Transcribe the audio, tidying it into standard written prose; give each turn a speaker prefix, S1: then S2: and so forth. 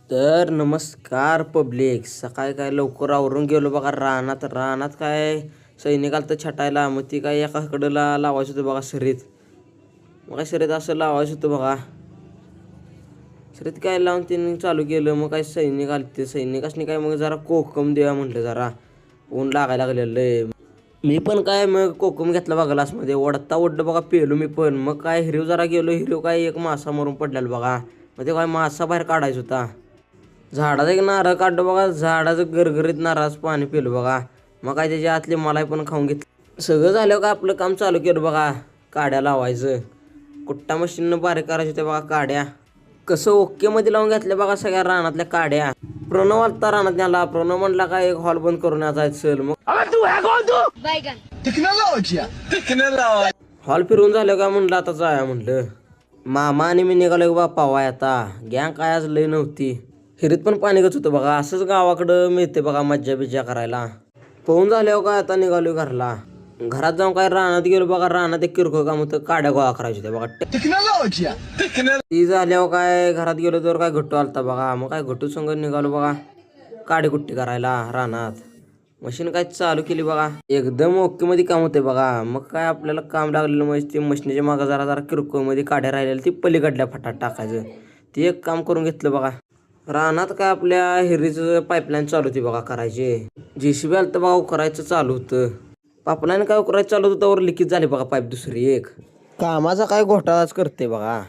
S1: तर नमस्कार पब्लिक. सकाळी काय लवकर आवरून गेलो बघा रानात काय सैनिक आलं तर छटायला. मग ती काय एकाकडं लावायचं होतं बघा शर्यत. मग काय शर्यत असं लावायचं होतं बघा. शर्यत काय लावून त्यांनी चालू केलं. मग काय सैनिक आले ते सैनिकासनी काय मग जरा कोकम देऊया म्हटलं, जरा ऊन लागायला लागलेलं. मी पण काय मग कोकम घेतला बघा ग्लासमध्ये, ओढलं बघा, पेलो मी पण. मग काय हिरीव जरा गेलो, हिरीव काय एक मासा मरून पडलेला बघा. मग ते काय मासा बाहेर काढायचा होता. झाडाचा एक नारळ काढलं बघा, झाडाचं गरगरीत नारळाचं पाणी पिलं बघा. मग काय त्याच्या आतले मलाई पण खाऊन घेतलं. सगळं झालं का आपलं काम चालू केलं बघा. काड्या लावायचं, कुट्टा मशीननं बारीक करायचं होत्या बघा काड्या. कसं ओके मध्ये लावून घेतल्या बघा सगळ्या रानातल्या काड्या. प्रणव आलता रानात न्याला. प्रणव म्हणला काय एक हॉल बंद करून जायचं. मग हॉल फिरून झालं का म्हणलं आता जाया म्हणलं. मामा आणि मी निघालो बा पावाय. आता गॅंग काय आज लय नव्हती. हिरीत पण पाणी गच होतं बघा. असंच गावाकडं मिळते बघा मज्जा बिज्जा करायला. पोहून झाल्यावर काय आता निघालो घरला. घरात जाऊन काय रानात गेलो बघा. रानात एक किरकोळ काम होतं, काड्या गोळा करायच्या होत्या बघा. ती झाल्यावर काय घरात गेलो तर काय घट्टू आलता बघा. मग काय घट्टू संग निघालो बघा काडी कुट्टी करायला रानात. मशीन काय चालू केली बघा. एकदम ओके मध्ये काम होते बघा. मग काय आपल्याला काम लागलेलं म्हणजे ते मशीनच्या मागं जरा किरकोळ मध्ये काड्या राहिलेल्या ती पलीकडल्या फटात टाकायचं. ते एक काम करून घेतलं बघा. रानात काय आपल्या हिरीचं पाईपलाईन चालू होती बघा करायचे. JCB आलं तर बघा उकरायचं चालू होतं. पाईपलाईन काय उकरायचं चालू होतं तर लिकेज झाली बघा पाईप दुसरी एक. कामाचा काय घोटाळाच करते बघा.